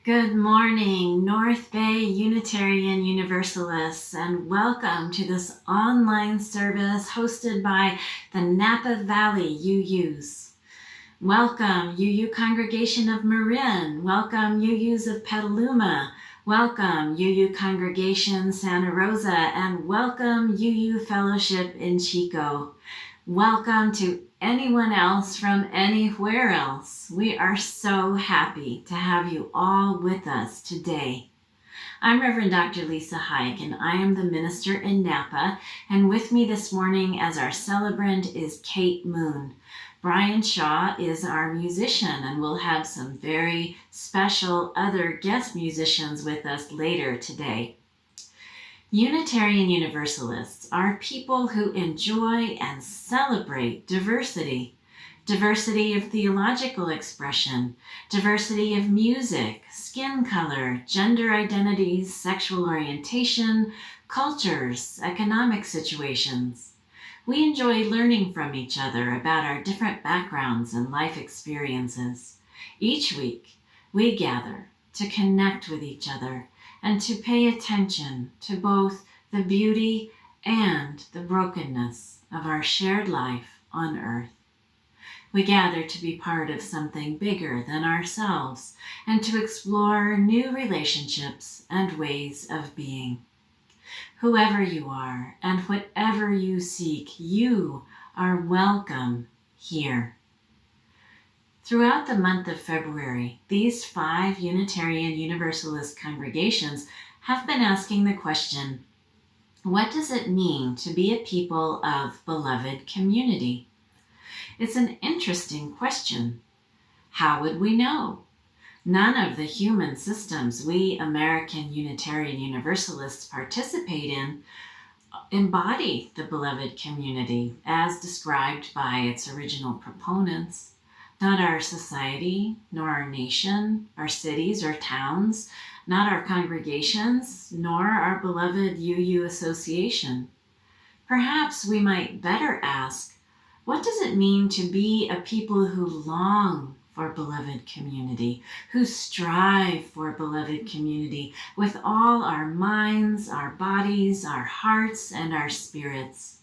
Good morning, North Bay Unitarian Universalists, and welcome to this online service hosted by the Napa Valley UUs. Welcome, UU Congregation of Marin. Welcome, UUs of Petaluma. Welcome, UU Congregation Santa Rosa, and welcome, UU Fellowship in Chico. Welcome to anyone else from anywhere else. We are so happy to have you all with us today. I'm Reverend Dr. Leisa Huyck, and I am the minister in Napa, and with me this morning as our celebrant is Kate Moon. Brian Shaw is our musician, and we'll have some very special other guest musicians with us later today. Unitarian Universalists are people who enjoy and celebrate diversity. Diversity of theological expression, diversity of music, skin color, gender identities, sexual orientation, cultures, economic situations. We enjoy learning from each other about our different backgrounds and life experiences. Each week, we gather to connect with each other and to pay attention to both the beauty and the brokenness of our shared life on earth. We gather to be part of something bigger than ourselves and to explore new relationships and ways of being. Whoever you are and whatever you seek, you are welcome here. Throughout the month of February, these 5 Unitarian Universalist congregations have been asking the question, what does it mean to be a people of beloved community? It's an interesting question. How would we know? None of the human systems we American Unitarian Universalists participate in embody the beloved community as described by its original proponents. Not our society, nor our nation, our cities or towns, not our congregations, nor our beloved UU association. Perhaps we might better ask, what does it mean to be a people who long for beloved community, who strive for beloved community with all our minds, our bodies, our hearts, and our spirits?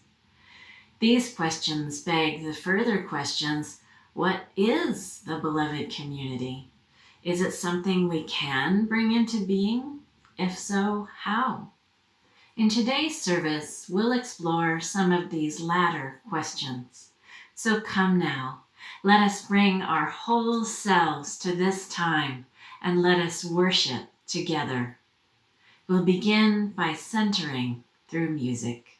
These questions beg the further questions. What is the beloved community? Is it something we can bring into being? If so, how? In today's service, we'll explore some of these latter questions. So come now, let us bring our whole selves to this time and let us worship together. We'll begin by centering through music.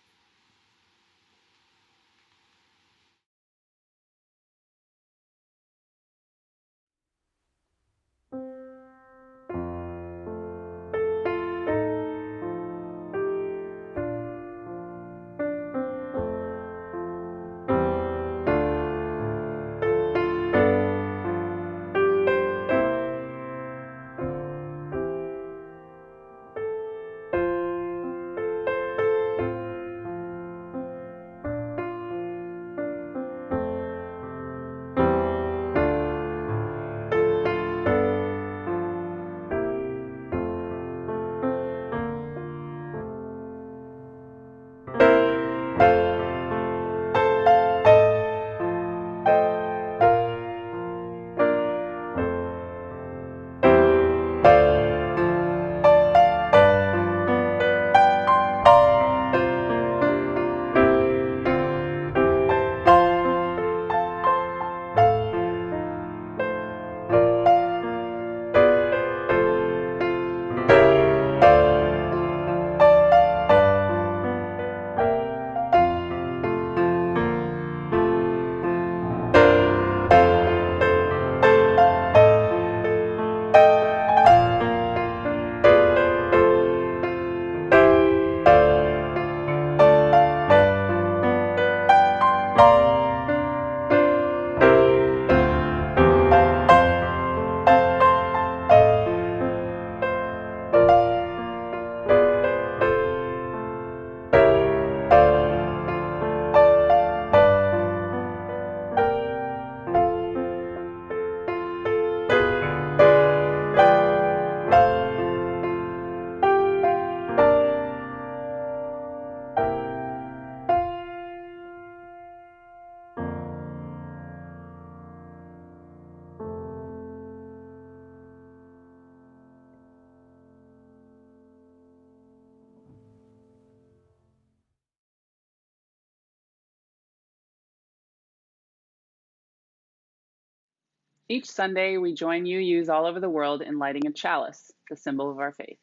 Each Sunday, we join UUs all over the world in lighting a chalice, the symbol of our faith.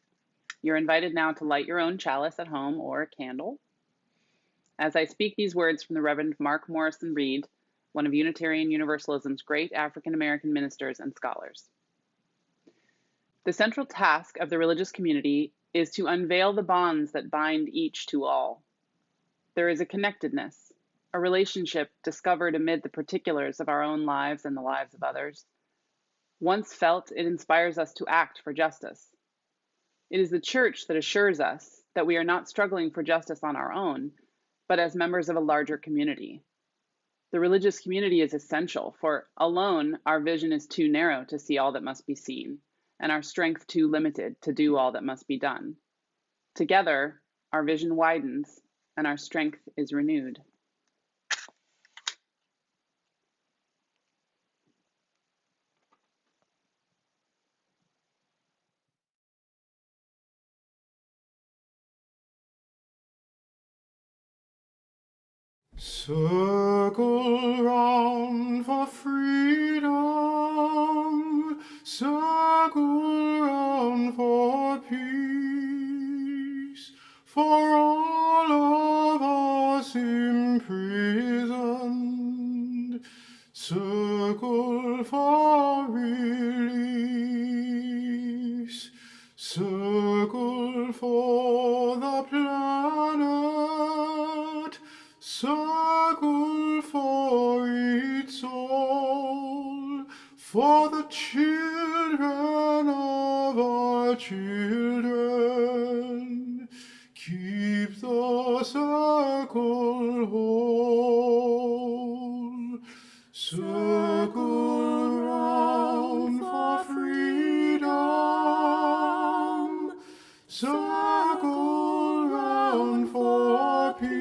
You're invited now to light your own chalice at home or a candle. As I speak these words from the Reverend Mark Morrison-Reed, one of Unitarian Universalism's great African American ministers and scholars. The central task of the religious community is to unveil the bonds that bind each to all. There is a connectedness, a relationship discovered amid the particulars of our own lives and the lives of others. Once felt, it inspires us to act for justice. It is the church that assures us that we are not struggling for justice on our own, but as members of a larger community. The religious community is essential, for alone our vision is too narrow to see all that must be seen, and our strength too limited to do all that must be done. Together, our vision widens, and our strength is renewed. Circle round for freedom, circle round for peace, for all of us imprisoned, circle for release, circle for the planet, circle for its soul, for the children of our children. Keep the circle whole. Circle round for freedom. Circle round for peace.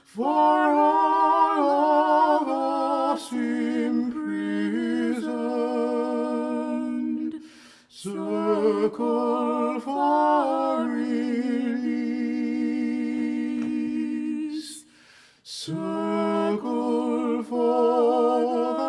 For all of us imprisoned, circle for release, circle for the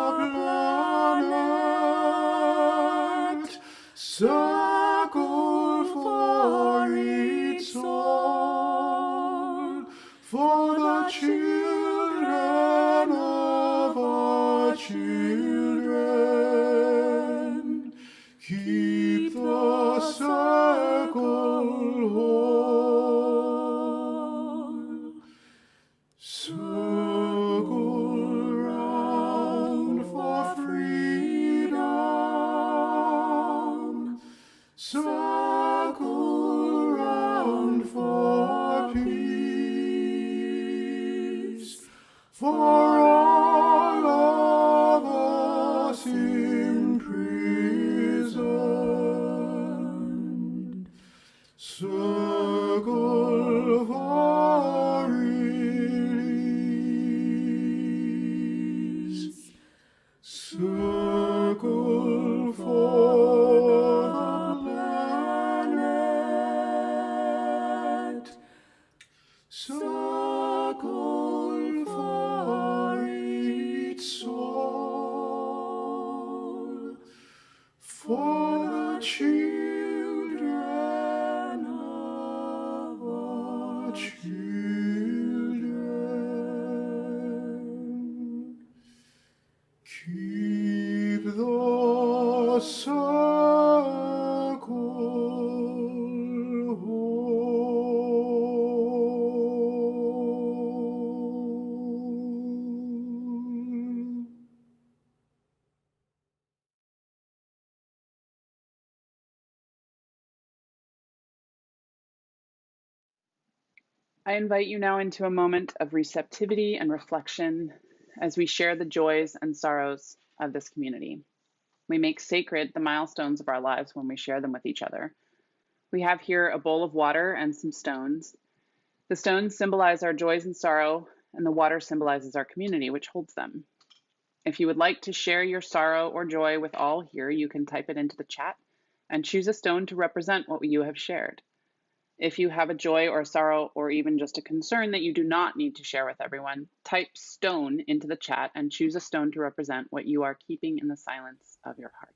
planet, circle for its soul, for the children of our children. Keep the circle whole. Circle round for freedom. Circle round for peace. For all of us imprisoned, circle for release, circle for the planet, circle for its soul, for the children of our children. Keep the circle whole. I invite you now into a moment of receptivity and reflection as we share the joys and sorrows of this community. We make sacred the milestones of our lives when we share them with each other. We have here a bowl of water and some stones. The stones symbolize our joys and sorrow, and the water symbolizes our community, which holds them. If you would like to share your sorrow or joy with all here, you can type it into the chat and choose a stone to represent what you have shared. If you have a joy or a sorrow or even just a concern that you do not need to share with everyone, type stone into the chat and choose a stone to represent what you are keeping in the silence of your heart.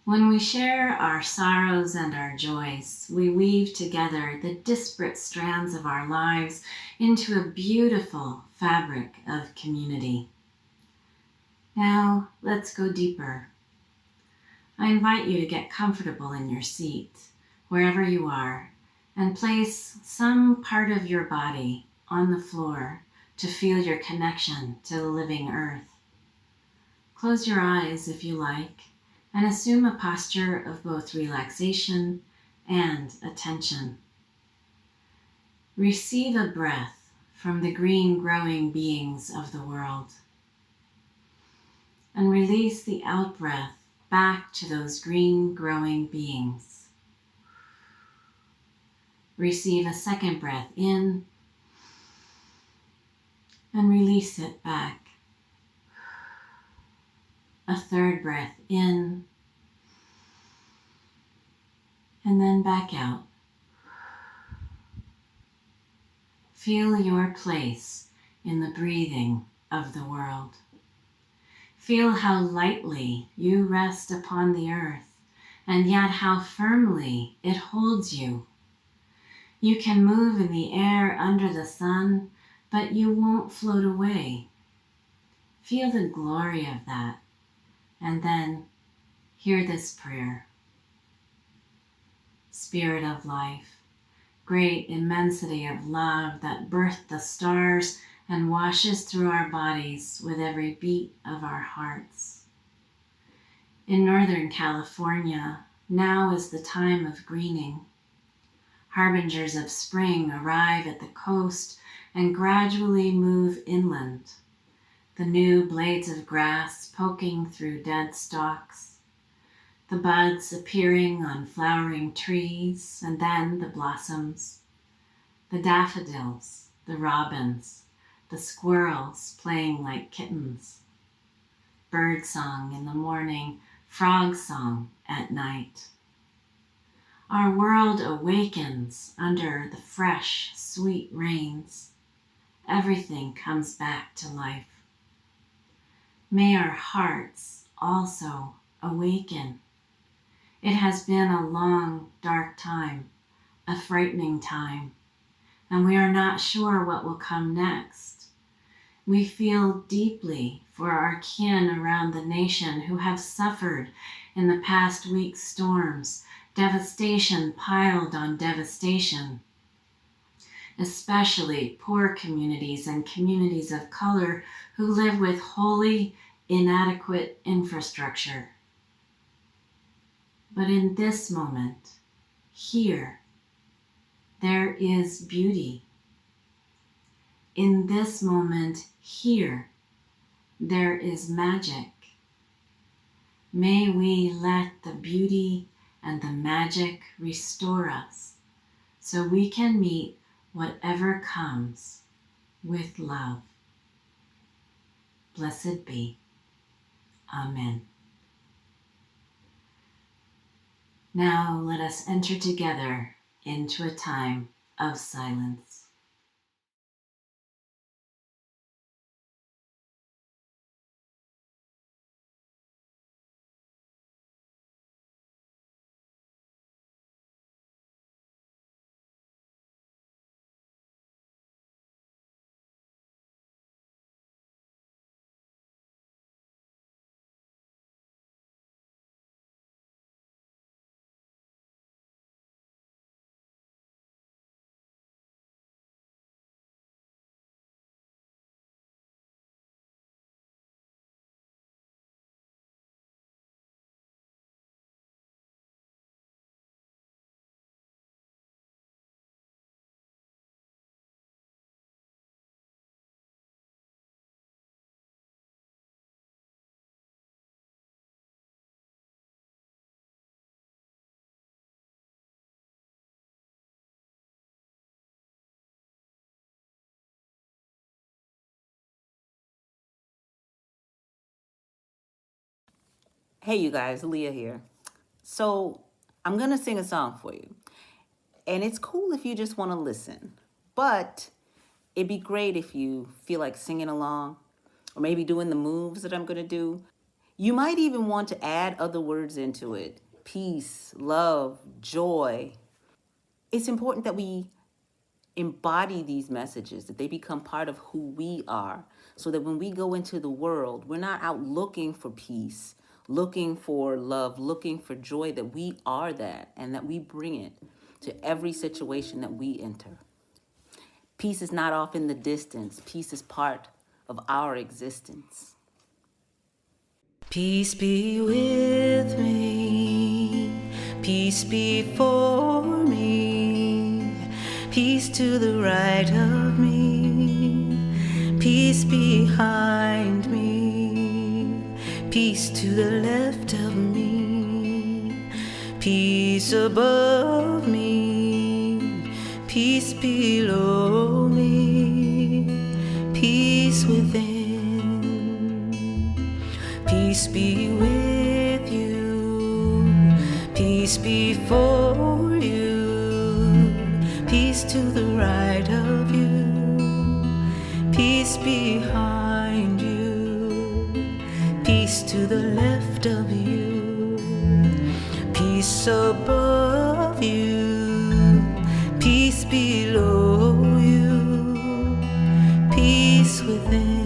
When we share our sorrows and our joys, we weave together the disparate strands of our lives into a beautiful fabric of community. Now, let's go deeper. I invite you to get comfortable in your seat, wherever you are, and place some part of your body on the floor to feel your connection to the living earth. Close your eyes if you like, and assume a posture of both relaxation and attention. Receive a breath from the green growing beings of the world, and release the out-breath back to those green growing beings. Receive a second breath in, and release it back. A third breath in, and then back out. Feel your place in the breathing of the world. Feel how lightly you rest upon the earth, and yet how firmly it holds you. You can move in the air under the sun, but you won't float away. Feel the glory of that. And then hear this prayer. Spirit of life, great immensity of love that birthed the stars and washes through our bodies with every beat of our hearts. In Northern California, now is the time of greening. Harbingers of spring arrive at the coast and gradually move inland, the new blades of grass poking through dead stalks, the buds appearing on flowering trees, and then the blossoms, the daffodils, the robins, the squirrels playing like kittens, bird song in the morning, frog song at night. Our world awakens under the fresh, sweet rains. Everything comes back to life. May our hearts also awaken. It has been a long, dark time, a frightening time, and we are not sure what will come next. We feel deeply for our kin around the nation who have suffered in the past week's storms, devastation piled on devastation, especially poor communities and communities of color who live with wholly inadequate infrastructure. But in this moment, here, there is beauty. In this moment, here, there is magic. May we let the beauty and the magic restore us so we can meet whatever comes with love. Blessed be. Amen. Now let us enter together into a time of silence. Hey, you guys, Leah here. So I'm going to sing a song for you. And it's cool if you just want to listen. But it'd be great if you feel like singing along or maybe doing the moves that I'm going to do. You might even want to add other words into it. Peace, love, joy. It's important that we embody these messages, that they become part of who we are, so that when we go into the world, we're not out looking for peace, looking for love, looking for joy, that we are that, and that we bring it to every situation that we enter. Peace is not off in the distance. Peace is part of our existence. Peace be with me, peace before me, peace to the right of me, peace behind me, peace to the left of me, peace above me, peace below me, peace within. Peace be with you, peace before you, peace to the right of you, peace behind you, peace to the left of you, peace above you, peace below you, peace within.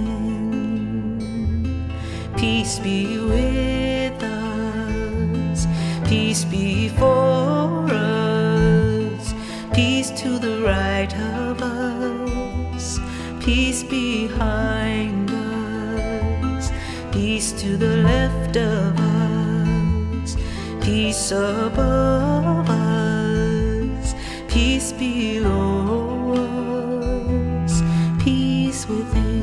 Peace be with us, peace before us, peace to the right of us, peace be behind us, peace to the left of us, peace above us, peace below us, peace within.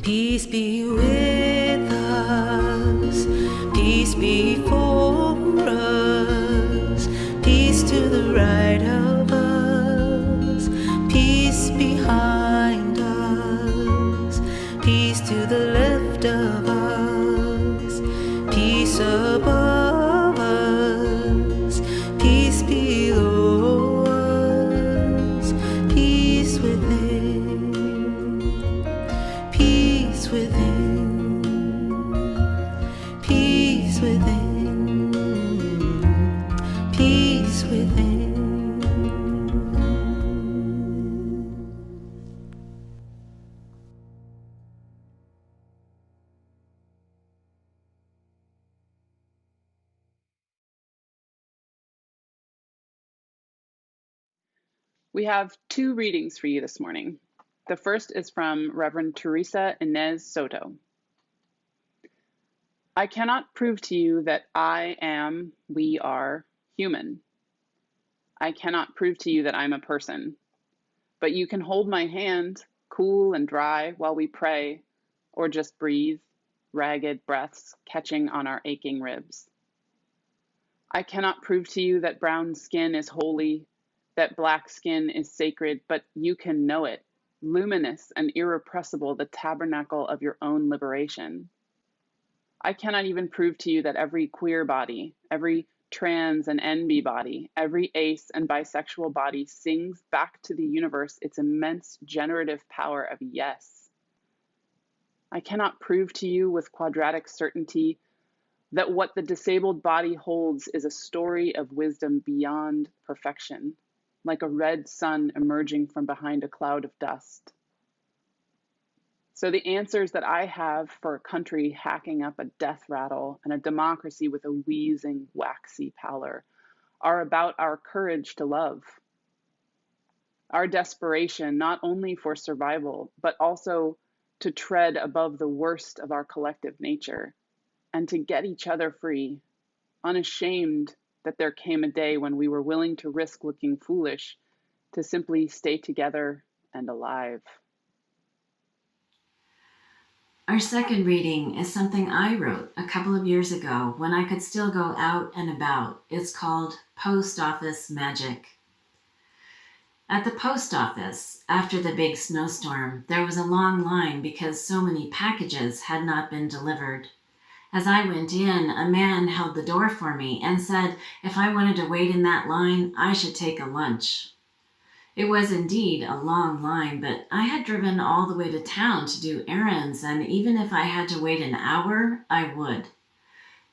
Peace be with us, peace before us, peace to the right of us, peace behind us, peace to the left of us, peace above us, peace below us, peace within. Peace within, peace within, peace within. We have two readings for you this morning. The first is from Reverend Theresa Inés Soto. I cannot prove to you that we are human. I cannot prove to you that I'm a person, but you can hold my hand, cool and dry, while we pray, or just breathe, ragged breaths catching on our aching ribs. I cannot prove to you that brown skin is holy, that black skin is sacred, but you can know it, luminous and irrepressible, the tabernacle of your own liberation. I cannot even prove to you that every queer body, every trans and NB body, every ace and bisexual body sings back to the universe its immense generative power of yes. I cannot prove to you with quadratic certainty that what the disabled body holds is a story of wisdom beyond perfection, like a red sun emerging from behind a cloud of dust. So the answers that I have for a country hacking up a death rattle and a democracy with a wheezing, waxy pallor are about our courage to love, our desperation not only for survival, but also to tread above the worst of our collective nature and to get each other free, unashamed that there came a day when we were willing to risk looking foolish to simply stay together and alive. Our second reading is something I wrote a couple of years ago when I could still go out and about. It's called Post Office Magic. At the post office, after the big snowstorm, there was a long line because so many packages had not been delivered. As I went in, a man held the door for me and said if I wanted to wait in that line, I should take a lunch. It was indeed a long line, but I had driven all the way to town to do errands, and even if I had to wait an hour, I would.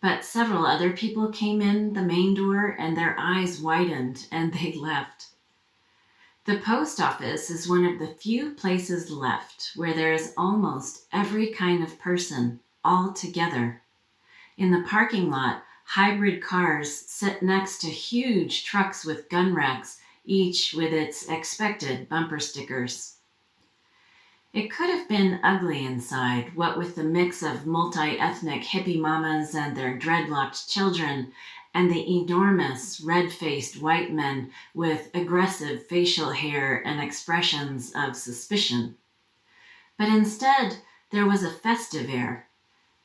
But several other people came in the main door and their eyes widened and they left. The post office is one of the few places left where there is almost every kind of person all together. In the parking lot, hybrid cars sit next to huge trucks with gun racks, each with its expected bumper stickers. It could have been ugly inside, what with the mix of multi-ethnic hippie mamas and their dreadlocked children, and the enormous red-faced white men with aggressive facial hair and expressions of suspicion. But instead, there was a festive air.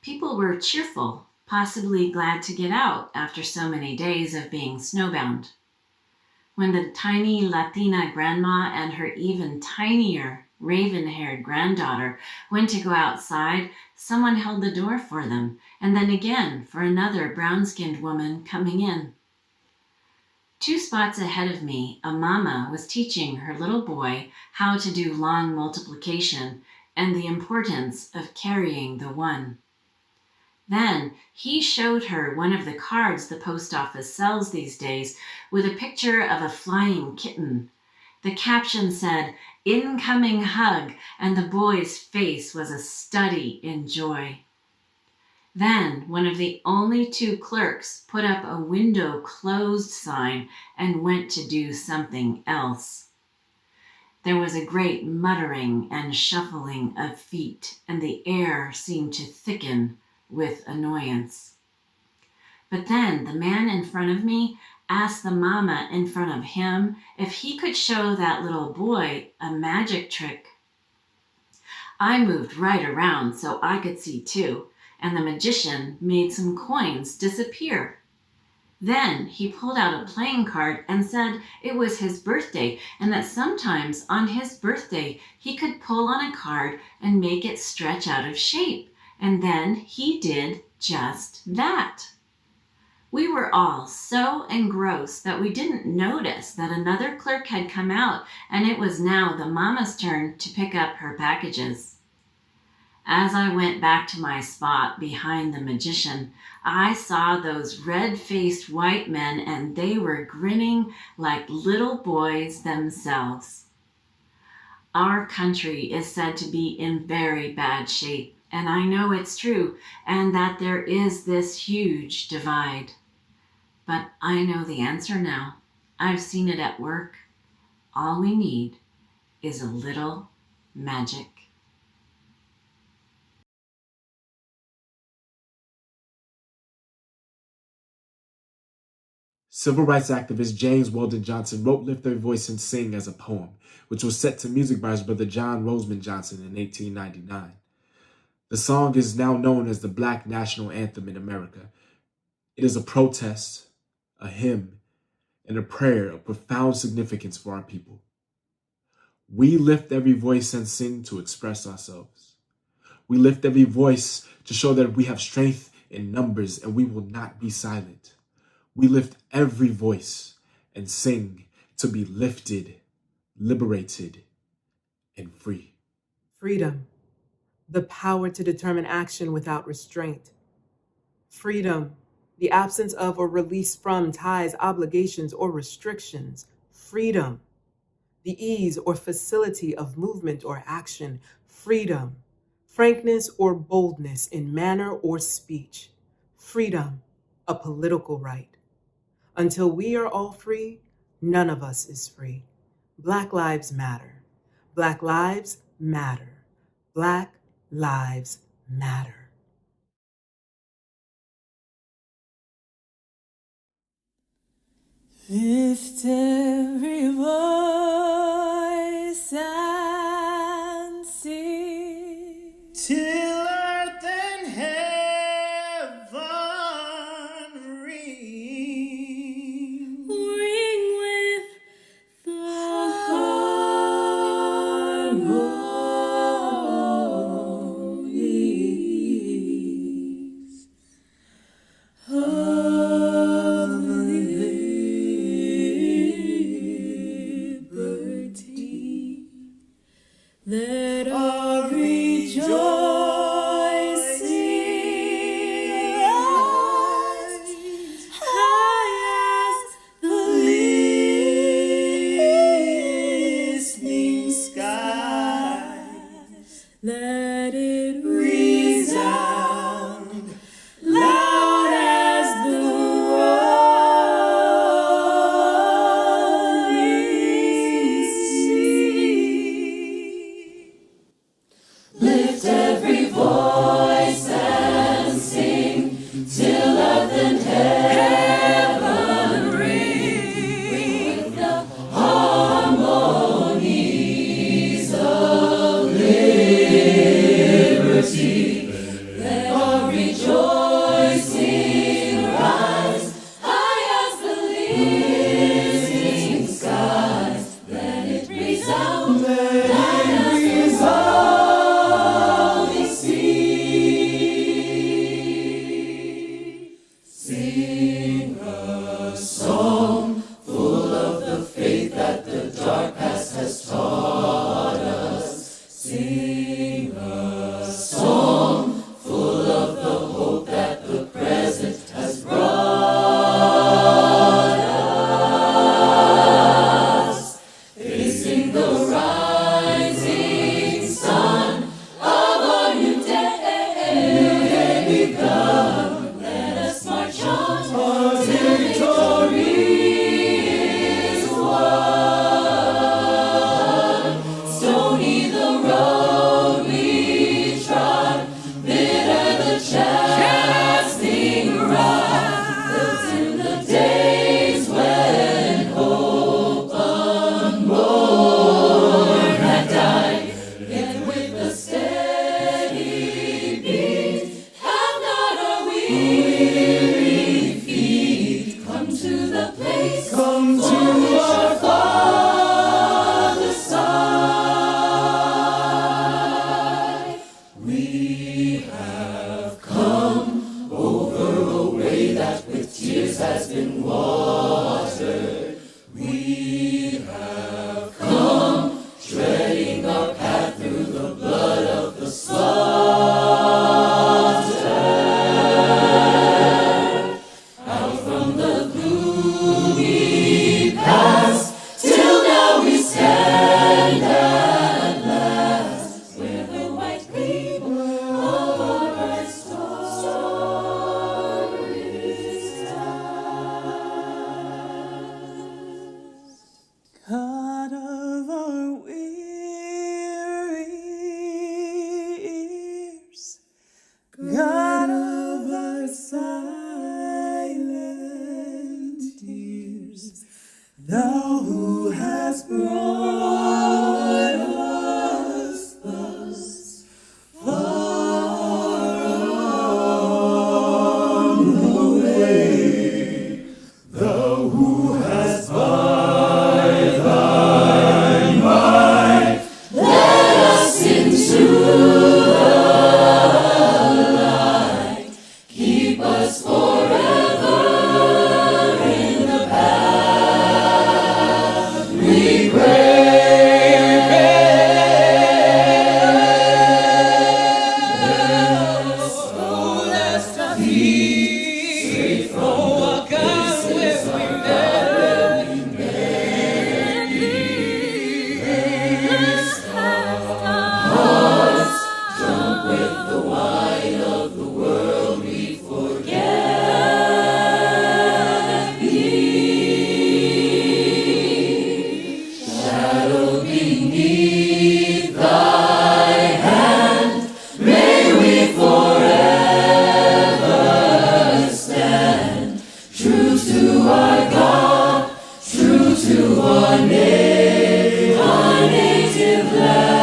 People were cheerful, possibly glad to get out after so many days of being snowbound. When the tiny Latina grandma and her even tinier raven-haired granddaughter went to go outside, someone held the door for them, and then again for another brown-skinned woman coming in. 2 spots ahead of me, a mama was teaching her little boy how to do long multiplication and the importance of carrying the 1. Then he showed her one of the cards the post office sells these days with a picture of a flying kitten. The caption said, "Incoming hug," and the boy's face was a study in joy. Then one of the only 2 clerks put up a window closed sign and went to do something else. There was a great muttering and shuffling of feet, and the air seemed to thicken with annoyance. But then the man in front of me asked the mama in front of him if he could show that little boy a magic trick. I moved right around so I could see too, and the magician made some coins disappear. Then he pulled out a playing card and said it was his birthday and that sometimes on his birthday he could pull on a card and make it stretch out of shape. And then he did just that. We were all so engrossed that we didn't notice that another clerk had come out and it was now the mama's turn to pick up her packages. As I went back to my spot behind the magician, I saw those red-faced white men and they were grinning like little boys themselves. Our country is said to be in very bad shape, and I know it's true, and that there is this huge divide. But I know the answer now. I've seen it at work. All we need is a little magic. Civil rights activist James Weldon Johnson wrote Lift Every Voice and Sing as a poem, which was set to music by his brother John Roseman Johnson in 1899. The song is now known as the Black National Anthem in America. It is a protest, a hymn, and a prayer of profound significance for our people. We lift every voice and sing to express ourselves. We lift every voice to show that we have strength in numbers and we will not be silent. We lift every voice and sing to be lifted, liberated, and free. Freedom, the power to determine action without restraint. Freedom, the absence of or release from ties, obligations, or restrictions. Freedom, the ease or facility of movement or action. Freedom, frankness or boldness in manner or speech. Freedom, a political right. Until we are all free, none of us is free. Black lives matter. Black lives matter. Black lives matter. Lift every voice and sing till earth and heaven ring. Ring with the harmonies of the Come to our Father's side. We have come over a way that with tears has been watered. We have come treading our path through the blood of the slaughtered. Out from the gloomy past, till now we stand at last, where the white gleam of our bright star stands. God of our weary ears, God of our silent tears, thou who hast brought us thus far on the way, thou who hast by thy might led us into the light, keep us forever in the path we grace. Oh, let's not be straight from what God where we hearts drunk with the wine of the world, we forget thee. Shadow beneath thy hand, may we forever stand, true to our God, true to our native land.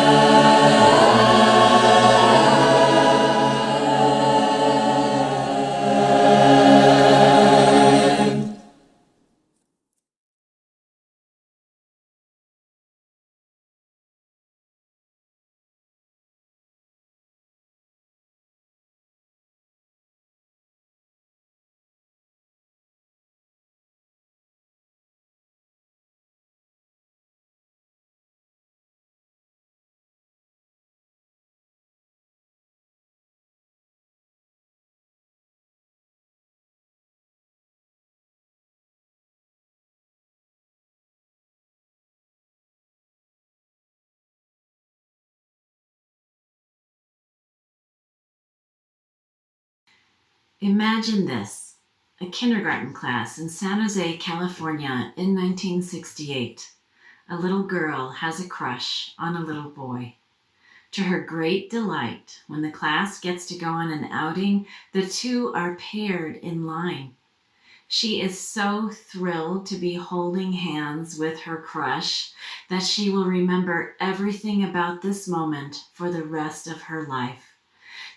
Imagine this: a kindergarten class in San Jose, California in 1968. A little girl has a crush on a little boy. To her great delight, when the class gets to go on an outing, the two are paired in line. She is so thrilled to be holding hands with her crush that she will remember everything about this moment for the rest of her life.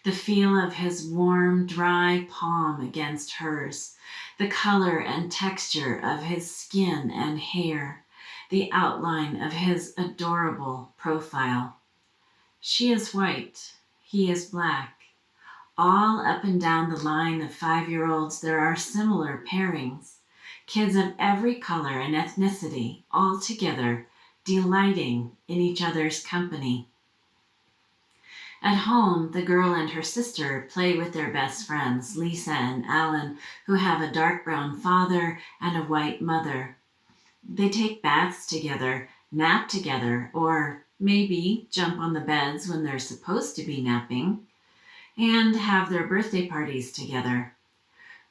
The feel of his warm, dry palm against hers, the color and texture of his skin and hair, the outline of his adorable profile. She is white, he is black. All up and down the line of 5-year-olds, there are similar pairings. Kids of every color and ethnicity, all together, delighting in each other's company. At home, the girl and her sister play with their best friends, Leisa and Allison, who have a dark brown father and a white mother. They take baths together, nap together, or maybe jump on the beds when they're supposed to be napping, and have their birthday parties together.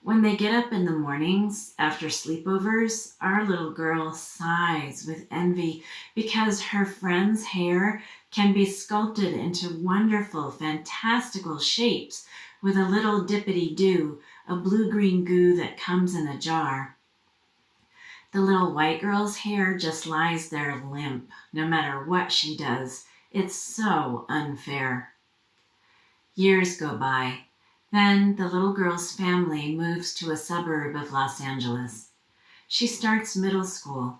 When they get up in the mornings after sleepovers, our little girl sighs with envy because her friend's hair can be sculpted into wonderful, fantastical shapes with a little dippity-doo, a blue-green goo that comes in a jar. The little white girl's hair just lies there limp, no matter what she does. It's so unfair. Years go by. Then the little girl's family moves to a suburb of Los Angeles. She starts middle school.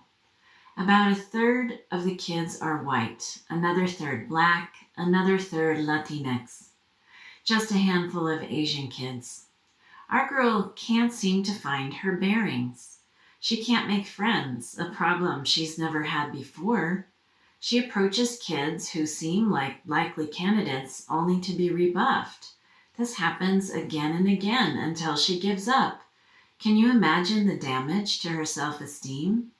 About a third of the kids are white, another third black, another third Latinx. Just a handful of Asian kids. Our girl can't seem to find her bearings. She can't make friends, a problem she's never had before. She approaches kids who seem like likely candidates only to be rebuffed. This happens again and again until she gives up. Can you imagine the damage to her self-esteem?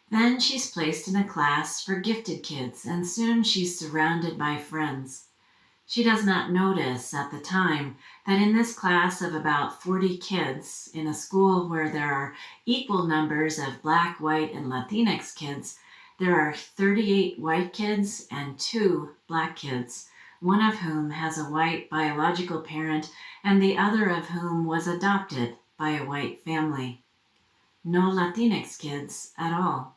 Then she's placed in a class for gifted kids, and soon she's surrounded by friends. She does not notice at the time that in this class of about 40 kids, in a school where there are equal numbers of Black, white, and Latinx kids, there are 38 white kids and 2 Black kids, one of whom has a white biological parent and the other of whom was adopted by a white family. No Latinx kids at all.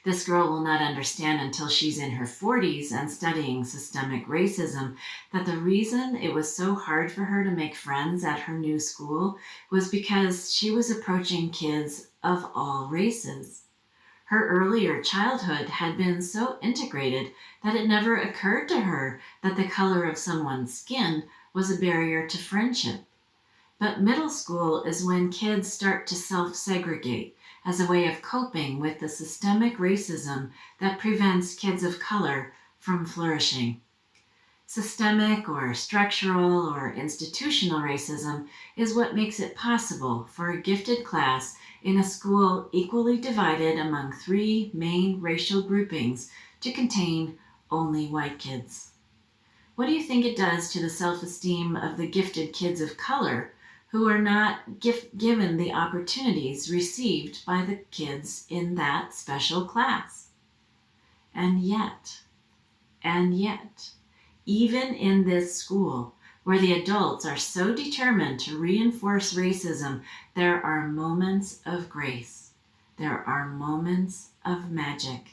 This girl will not understand until she's in her 40s and studying systemic racism that the reason it was so hard for her to make friends at her new school was because she was approaching kids of all races. Her earlier childhood had been so integrated that it never occurred to her that the color of someone's skin was a barrier to friendship. But middle school is when kids start to self-segregate as a way of coping with the systemic racism that prevents kids of color from flourishing. Systemic or structural or institutional racism is what makes it possible for a gifted class in a school equally divided among 3 main racial groupings to contain only white kids. What do you think it does to the self-esteem of the gifted kids of color who are not given the opportunities received by the kids in that special class? And yet, even in this school, where the adults are so determined to reinforce racism, there are moments of grace. There are moments of magic.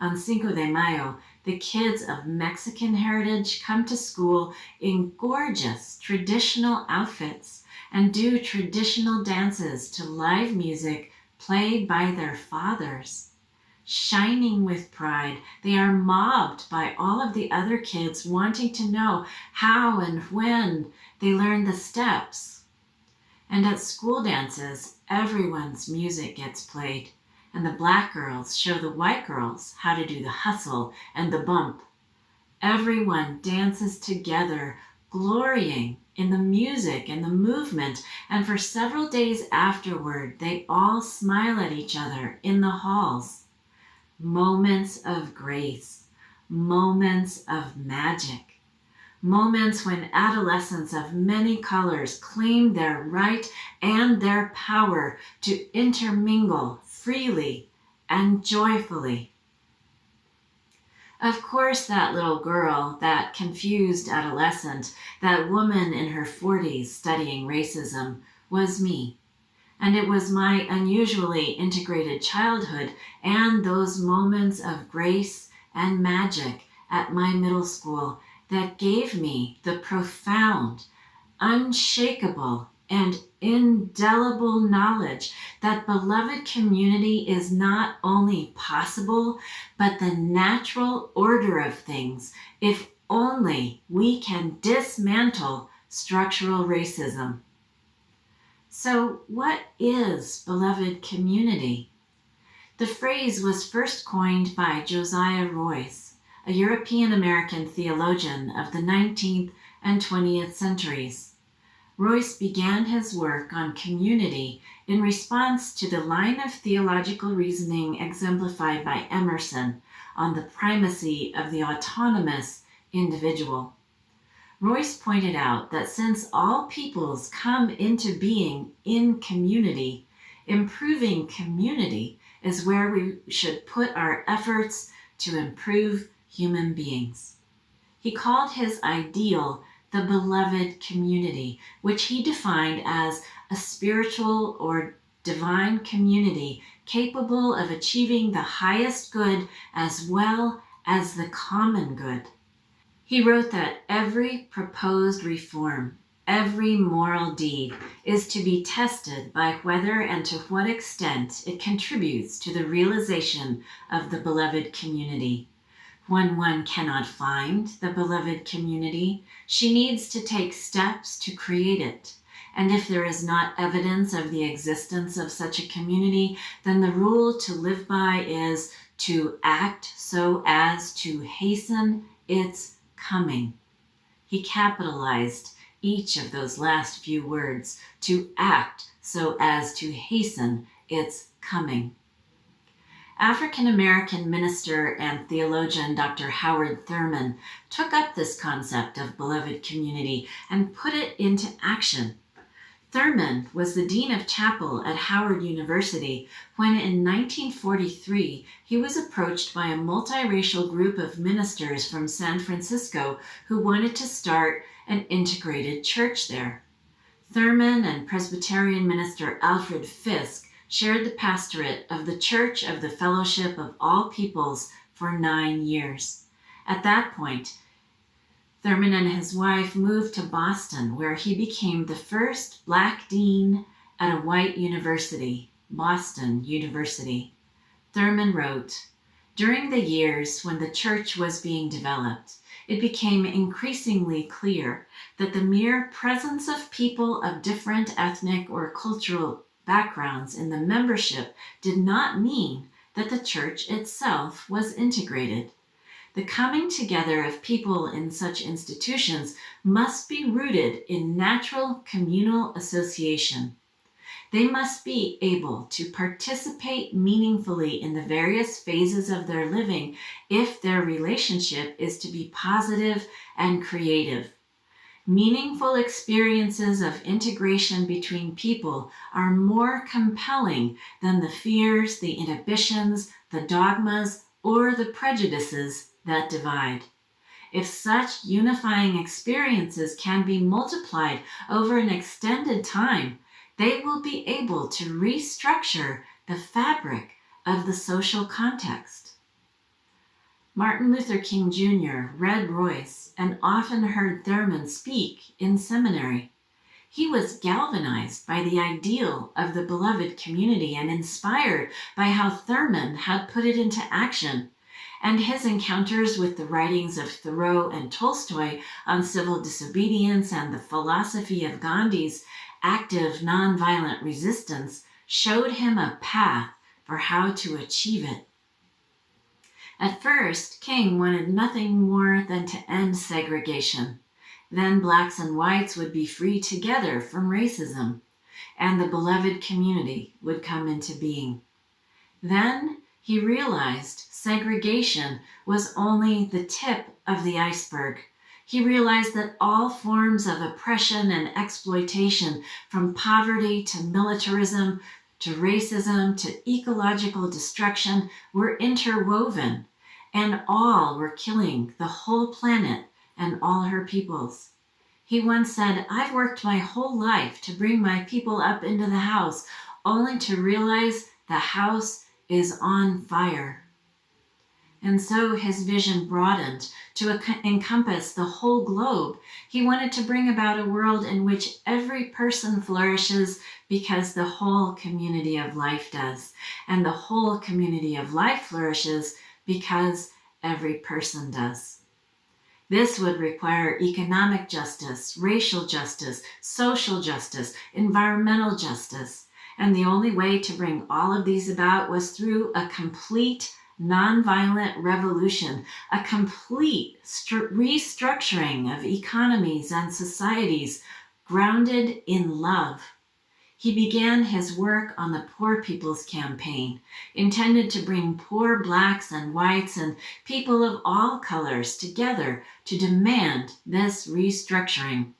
On Cinco de Mayo, the kids of Mexican heritage come to school in gorgeous traditional outfits and do traditional dances to live music played by their fathers. Shining with pride, they are mobbed by all of the other kids wanting to know how and when they learn the steps. And at school dances, everyone's music gets played, and the Black girls show the white girls how to do the hustle and the bump. Everyone dances together, glorying in the music and the movement, and for several days afterward, they all smile at each other in the halls. Moments of grace, moments of magic, moments when adolescents of many colors claim their right and their power to intermingle freely and joyfully. Of course, that little girl, that confused adolescent, that woman in her 40s studying racism was me. And it was my unusually integrated childhood and those moments of grace and magic at my middle school that gave me the profound, unshakable, and indelible knowledge that beloved community is not only possible, but the natural order of things if only we can dismantle structural racism. So what is beloved community? The phrase was first coined by Josiah Royce, a European-American theologian of the 19th and 20th centuries. Royce began his work on community in response to the line of theological reasoning exemplified by Emerson on the primacy of the autonomous individual. Royce pointed out that since all peoples come into being in community, improving community is where we should put our efforts to improve human beings. He called his ideal the beloved community, which he defined as a spiritual or divine community capable of achieving the highest good as well as the common good. He wrote that every proposed reform, every moral deed is to be tested by whether and to what extent it contributes to the realization of the beloved community. When one cannot find the beloved community, she needs to take steps to create it. And if there is not evidence of the existence of such a community, then the rule to live by is to act so as to hasten its coming. He capitalized each of those last few words, to act so as to hasten its coming. African-American minister and theologian Dr. Howard Thurman took up this concept of beloved community and put it into action. Thurman was the dean of chapel at Howard University when in 1943 he was approached by a multiracial group of ministers from San Francisco who wanted to start an integrated church there. Thurman and Presbyterian minister Alfred Fisk shared the pastorate of the Church of the Fellowship of All Peoples for 9 years. At that point, Thurman and his wife moved to Boston, where he became the first Black dean at a white university, Boston University. Thurman wrote, "During the years when the church was being developed, it became increasingly clear that the mere presence of people of different ethnic or cultural backgrounds in the membership did not mean that the church itself was integrated. The coming together of people in such institutions must be rooted in natural communal association. They must be able to participate meaningfully in the various phases of their living if their relationship is to be positive and creative. Meaningful experiences of integration between people are more compelling than the fears, the inhibitions, the dogmas, or the prejudices that divide. If such unifying experiences can be multiplied over an extended time, they will be able to restructure the fabric of the social context." Martin Luther King Jr. read Royce and often heard Thurman speak in seminary. He was galvanized by the ideal of the beloved community and inspired by how Thurman had put it into action. And his encounters with the writings of Thoreau and Tolstoy on civil disobedience and the philosophy of Gandhi's active nonviolent resistance showed him a path for how to achieve it. At first, King wanted nothing more than to end segregation. Then blacks and whites would be free together from racism, and the beloved community would come into being. Then he realized segregation was only the tip of the iceberg. He realized that all forms of oppression and exploitation, from poverty to militarism to racism to ecological destruction, were interwoven, and all were killing the whole planet and all her peoples. He once said, "I've worked my whole life to bring my people up into the house, only to realize the house is on fire." And so his vision broadened to encompass the whole globe. He wanted to bring about a world in which every person flourishes because the whole community of life does, and the whole community of life flourishes because every person does. This would require economic justice, racial justice, social justice, environmental justice. And the only way to bring all of these about was through a complete nonviolent revolution, a complete restructuring of economies and societies grounded in love. He began his work on the Poor People's Campaign, intended to bring poor blacks and whites and people of all colors together to demand this restructuring.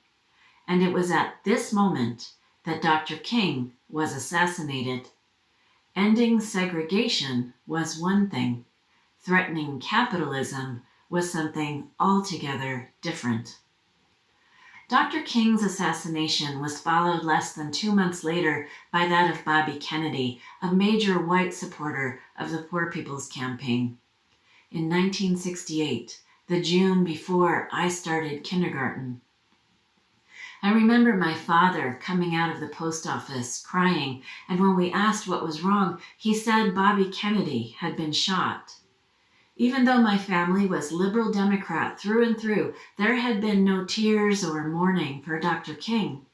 And it was at this moment that Dr. King was assassinated. Ending segregation was one thing. Threatening capitalism was something altogether different. Dr. King's assassination was followed less than 2 months later by that of Bobby Kennedy, a major white supporter of the Poor People's Campaign. In 1968, the June before I started kindergarten, I remember my father coming out of the post office crying, and when we asked what was wrong, he said Bobby Kennedy had been shot. Even though my family was liberal Democrat through and through, there had been no tears or mourning for Dr. King.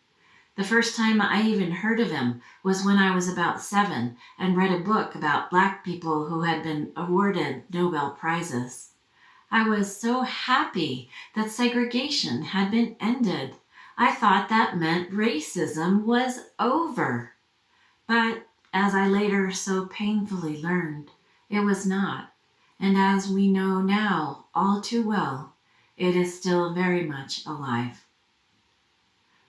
The first time I even heard of him was when I was about 7 and read a book about Black people who had been awarded Nobel Prizes. I was so happy that segregation had been ended. I thought that meant racism was over. But as I later so painfully learned, it was not. And as we know now all too well, it is still very much alive.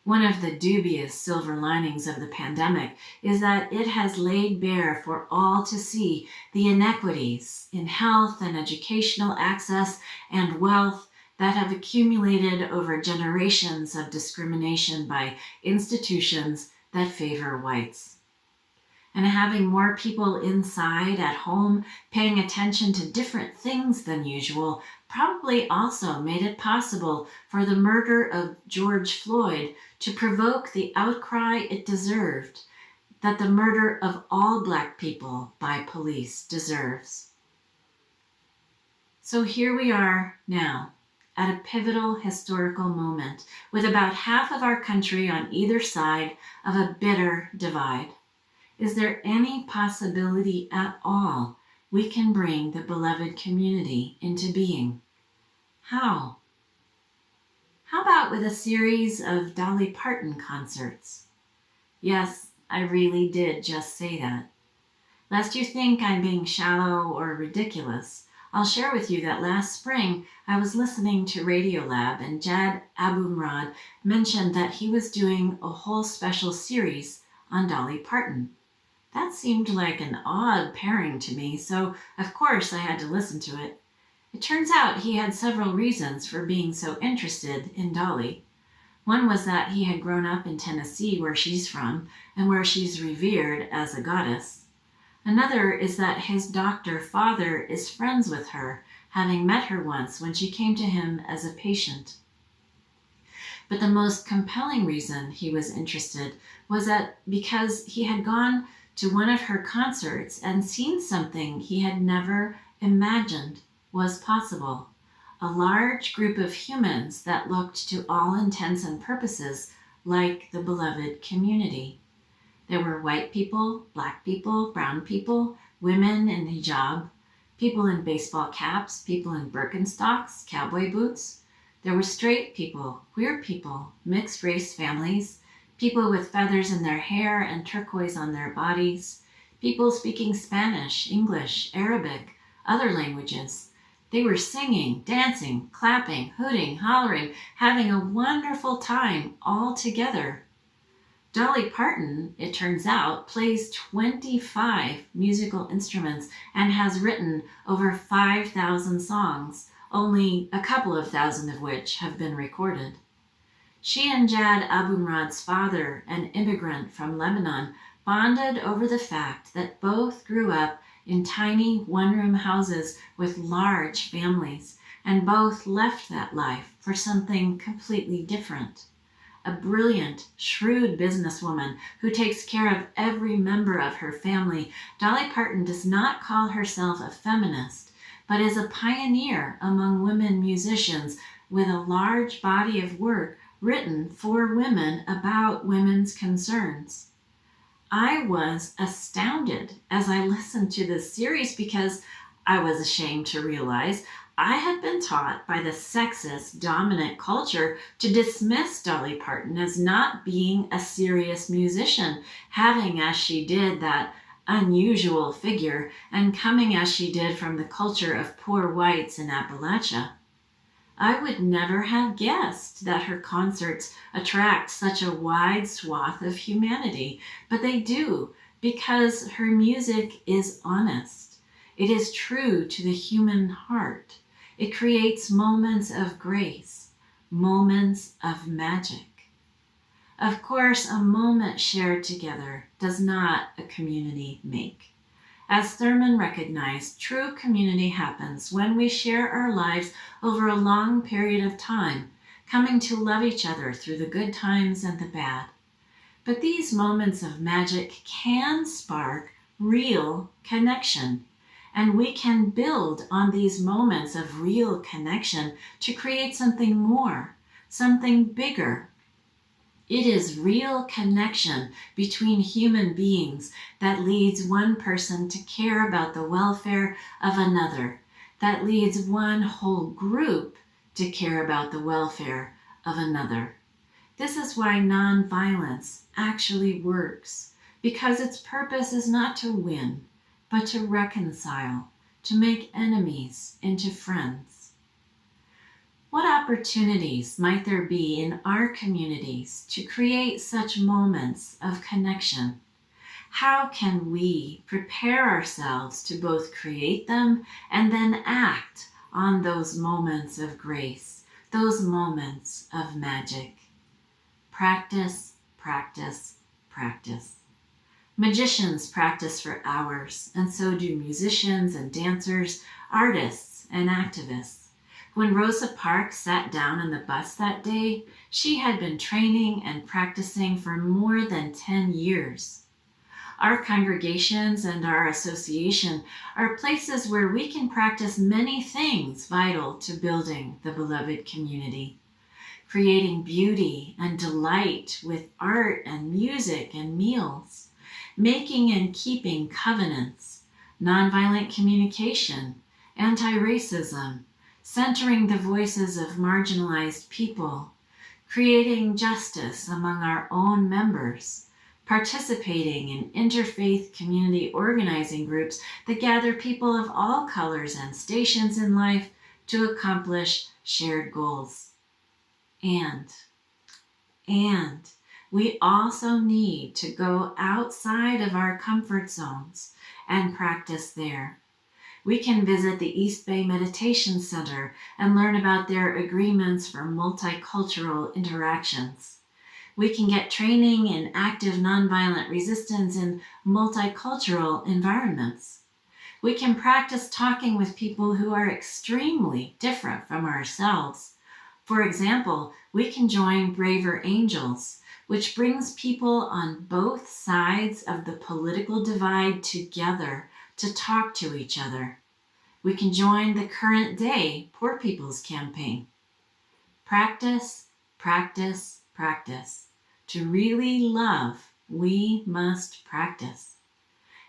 One of the dubious silver linings of the pandemic is that it has laid bare for all to see the inequities in health and educational access and wealth that have accumulated over generations of discrimination by institutions that favor whites. And having more people inside at home paying attention to different things than usual probably also made it possible for the murder of George Floyd to provoke the outcry it deserved, that the murder of all Black people by police deserves. So here we are now, at a pivotal historical moment, with about half of our country on either side of a bitter divide. Is there any possibility at all we can bring the beloved community into being? How? How about with a series of Dolly Parton concerts? Yes, I really did just say that. Lest you think I'm being shallow or ridiculous, I'll share with you that last spring I was listening to Radiolab and Jad Abumrad mentioned that he was doing a whole special series on Dolly Parton. That seemed like an odd pairing to me, so of course I had to listen to it. It turns out he had several reasons for being so interested in Dolly. One was that he had grown up in Tennessee, where she's from, and where she's revered as a goddess. Another is that his doctor father is friends with her, having met her once when she came to him as a patient. But the most compelling reason he was interested was that because he had gone to one of her concerts and seen something he had never imagined was possible. A large group of humans that looked to all intents and purposes like the beloved community. There were white people, Black people, brown people, women in hijab, people in baseball caps, people in Birkenstocks, cowboy boots. There were straight people, queer people, mixed race families, people with feathers in their hair and turquoise on their bodies, people speaking Spanish, English, Arabic, other languages. They were singing, dancing, clapping, hooting, hollering, having a wonderful time all together. Dolly Parton, it turns out, plays 25 musical instruments and has written over 5,000 songs, only a couple of thousand of which have been recorded. She and Jad Abumrad's father, an immigrant from Lebanon, bonded over the fact that both grew up in tiny one-room houses with large families, and both left that life for something completely different. A brilliant, shrewd businesswoman who takes care of every member of her family, Dolly Parton does not call herself a feminist, but is a pioneer among women musicians with a large body of work written for women about women's concerns. I was astounded as I listened to this series because I was ashamed to realize I had been taught by the sexist, dominant culture to dismiss Dolly Parton as not being a serious musician, having as she did that unusual figure and coming as she did from the culture of poor whites in Appalachia. I would never have guessed that her concerts attract such a wide swath of humanity, but they do, because her music is honest. It is true to the human heart. It creates moments of grace, moments of magic. Of course, a moment shared together does not a community make. As Thurman recognized, true community happens when we share our lives over a long period of time, coming to love each other through the good times and the bad. But these moments of magic can spark real connection, and we can build on these moments of real connection to create something more, something bigger. It is real connection between human beings that leads one person to care about the welfare of another, that leads one whole group to care about the welfare of another. This is why nonviolence actually works, because its purpose is not to win, but to reconcile, to make enemies into friends. What opportunities might there be in our communities to create such moments of connection? How can we prepare ourselves to both create them and then act on those moments of grace, those moments of magic? Practice, practice, practice. Magicians practice for hours, and so do musicians and dancers, artists and activists. When Rosa Parks sat down on the bus that day, she had been training and practicing for more than 10 years. Our congregations and our association are places where we can practice many things vital to building the beloved community. Creating beauty and delight with art and music and meals, making and keeping covenants, nonviolent communication, anti-racism, centering the voices of marginalized people, creating justice among our own members, participating in interfaith community organizing groups that gather people of all colors and stations in life to accomplish shared goals. And we also need to go outside of our comfort zones and practice there. We can visit the East Bay Meditation Center and learn about their agreements for multicultural interactions. We can get training in active nonviolent resistance in multicultural environments. We can practice talking with people who are extremely different from ourselves. For example, we can join Braver Angels, which brings people on both sides of the political divide together to talk to each other. We can join the Current Day Poor People's Campaign. Practice, practice, practice. To really love, we must practice.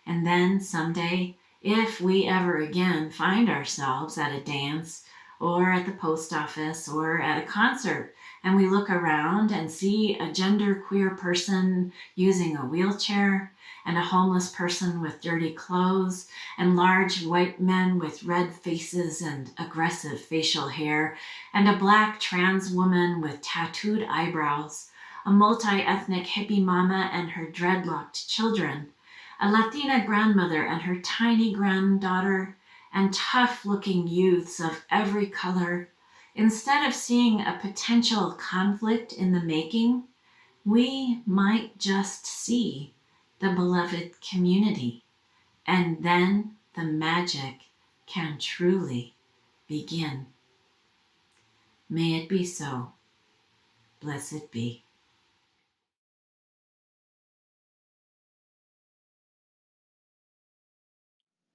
And then someday, if we ever again find ourselves at a dance or at the post office or at a concert, and we look around and see a genderqueer person using a wheelchair, and a homeless person with dirty clothes, and large white men with red faces and aggressive facial hair, and a black trans woman with tattooed eyebrows, a multi-ethnic hippie mama and her dreadlocked children, a Latina grandmother and her tiny granddaughter, and tough-looking youths of every color. Instead of seeing a potential conflict in the making, we might just see the beloved community, and then the magic can truly begin. May it be so. Blessed be.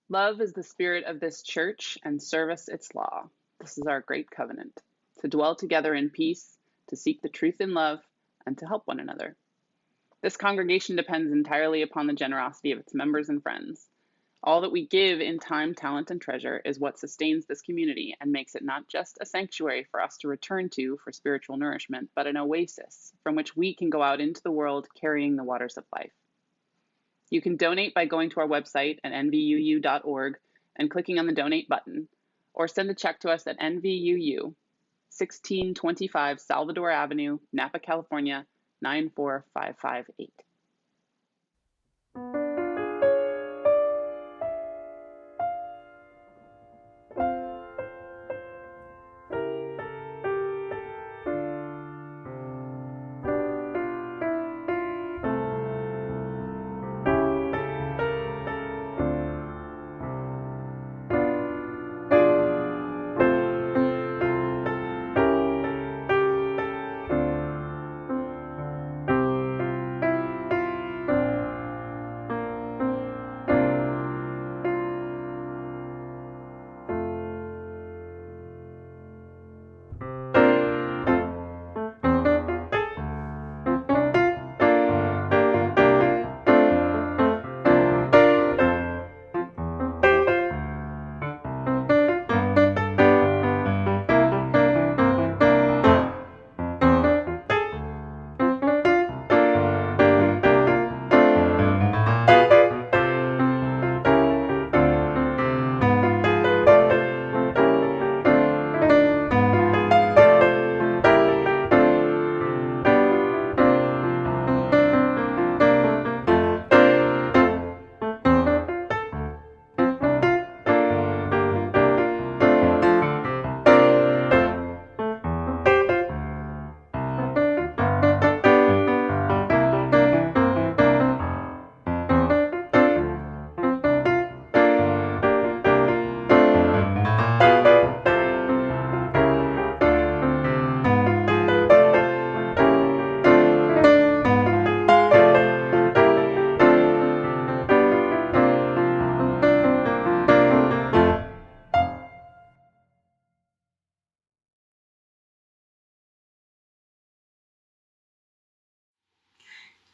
Love is the spirit of this church, and service its law. This is our great covenant, to dwell together in peace, to seek the truth in love, and to help one another. This congregation depends entirely upon the generosity of its members and friends. All that we give in time, talent, and treasure is what sustains this community and makes it not just a sanctuary for us to return to for spiritual nourishment, but an oasis from which we can go out into the world carrying the waters of life. You can donate by going to our website at nvuu.org and clicking on the donate button, or send a check to us at NVUU, 1625 Salvador Avenue, Napa, California, 94558.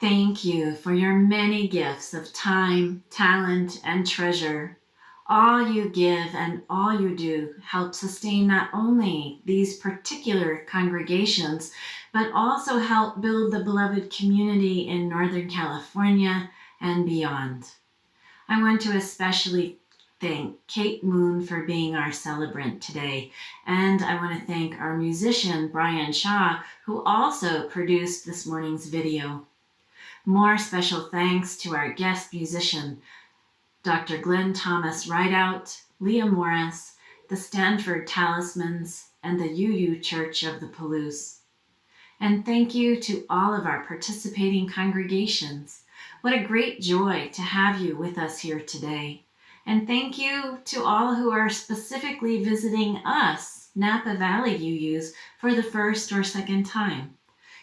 Thank you for your many gifts of time, talent, and treasure. All you give and all you do help sustain not only these particular congregations, but also help build the beloved community in Northern California and beyond. I want to especially thank Kate Moon for being our celebrant today, and I want to thank our musician, Brian Shaw, who also produced this morning's video. More special thanks to our guest musician, Dr. Glen Thomas Rideout, Leah Morris, the Stanford Talismans, and the UU Church of the Palouse. And thank you to all of our participating congregations. What a great joy to have you with us here today. And thank you to all who are specifically visiting us, Napa Valley UUs, for the first or second time.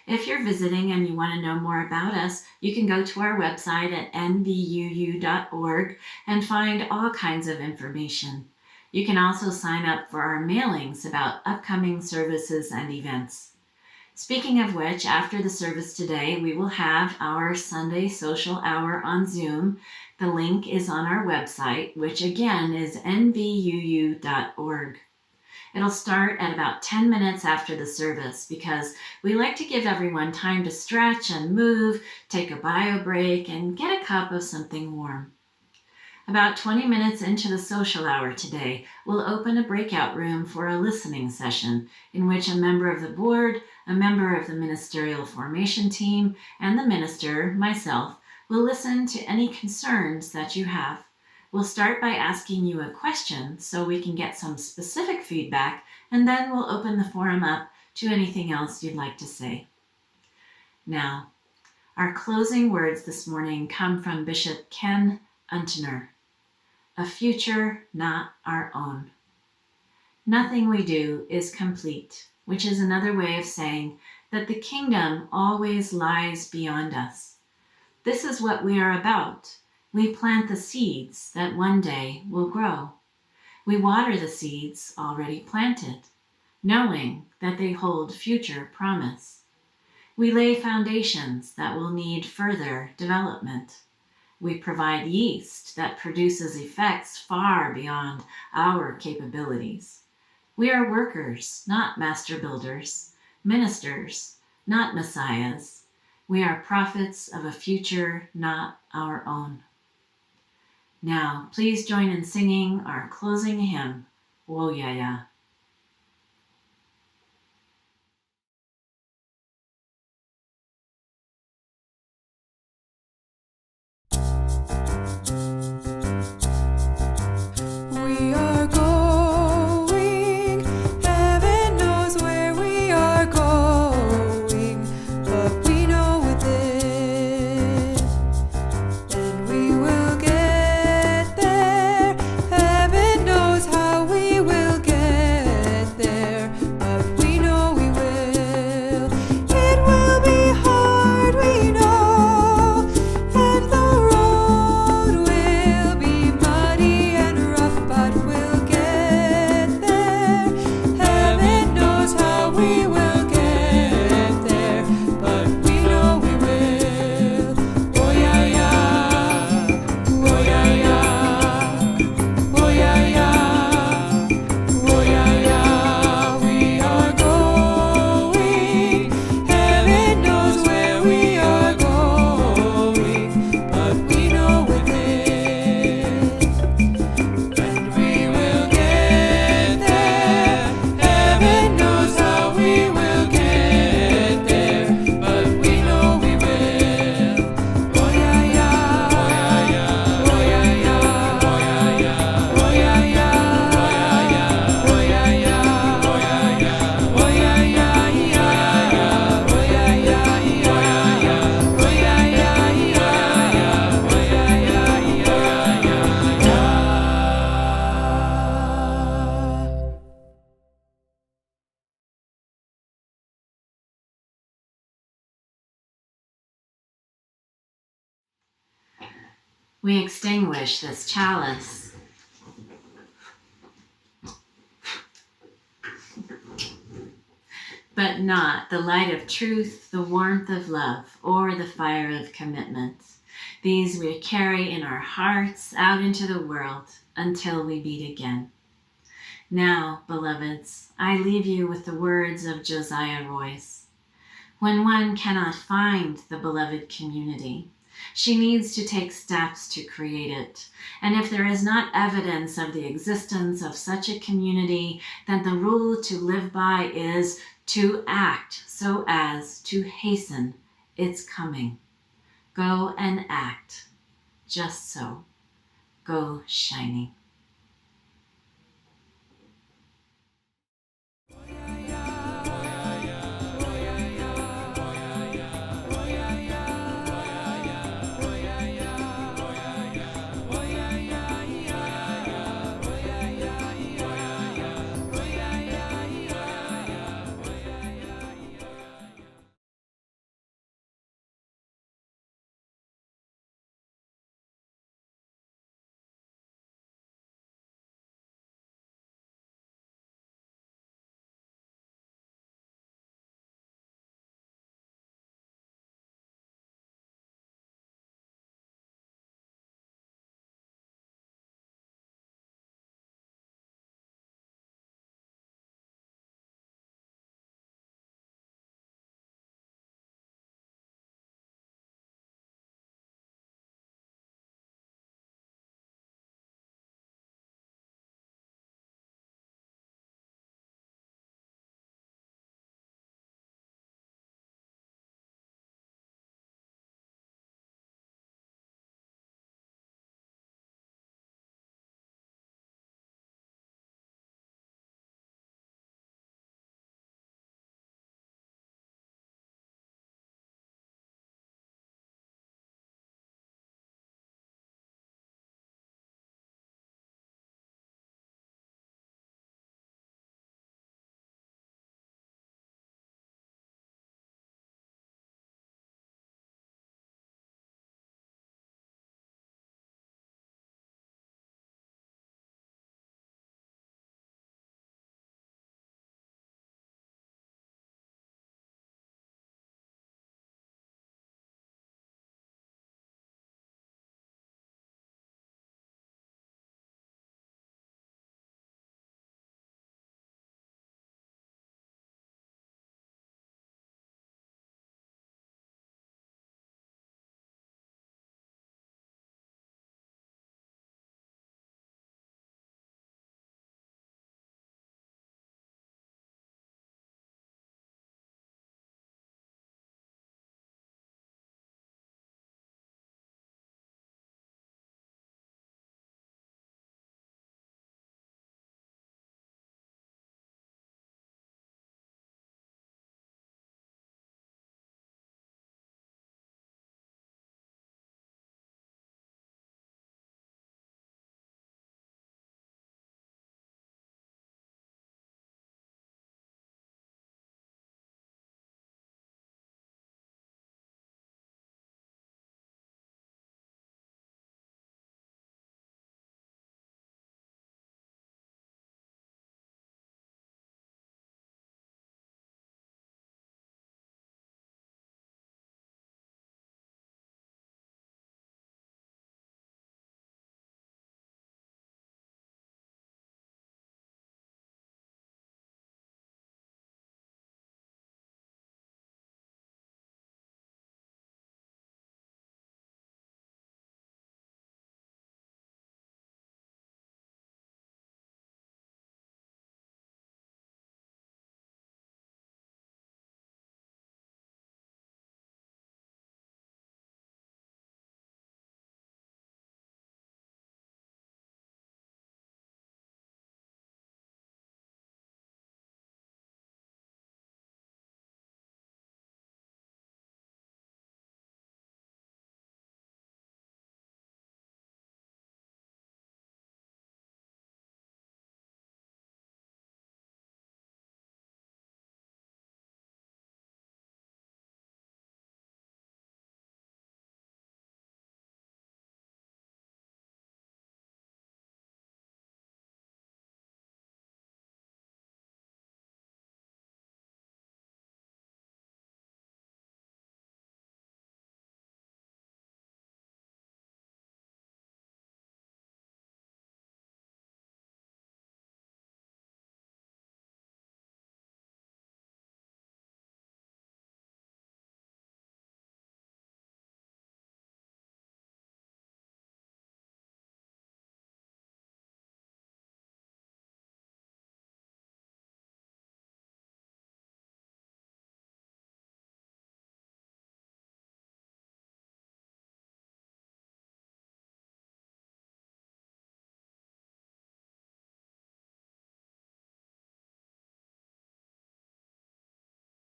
If you're visiting and you want to know more about us, you can go to our website at nvuu.org and find all kinds of information. You can also sign up for our mailings about upcoming services and events. Speaking of which, after the service today, we will have our Sunday social hour on Zoom. The link is on our website, which again is nvuu.org. It'll start at about 10 minutes after the service because we like to give everyone time to stretch and move, take a bio break, and get a cup of something warm. About 20 minutes into the social hour today, we'll open a breakout room for a listening session in which a member of the board, a member of the ministerial formation team, and the minister, myself, will listen to any concerns that you have. We'll start by asking you a question so we can get some specific feedback, and then we'll open the forum up to anything else you'd like to say. Now, our closing words this morning come from Bishop Ken Untener. A future not our own. Nothing we do is complete, which is another way of saying that the kingdom always lies beyond us. This is what we are about. We plant the seeds that one day will grow. We water the seeds already planted, knowing that they hold future promise. We lay foundations that will need further development. We provide yeast that produces effects far beyond our capabilities. We are workers, not master builders, ministers, not messiahs. We are prophets of a future not our own. Now, please join in singing our closing hymn, Woyaya. We are going, heaven knows where we are going, but we know within, and we will get there. Heaven knows how we will get there, but we know we will. It will be hard, we know, and the road will be muddy and rough, but we'll get there. Heaven knows how we will get there, but we know we will. Woyaya, woyaya, woyaya, woyaya. We are going. Heaven knows where we are going, but we know within, and we will get there. Heaven knows how we will get there, but we know we will. Woyaya, woyaya, woyaya, woyaya, woyaya, woyaya, woyaya, woyaya, We extinguish this chalice. but not the light of truth, the warmth of love, or the fire of commitment. These we carry in our hearts out into the world until we meet again. Now, beloveds, I leave you with the words of Josiah Royce. When one cannot find the beloved community, she needs to take steps to create it. And if there is not evidence of the existence of such a community, then the rule to live by is to act so as to hasten its coming. Go and act. Just so. Go shining.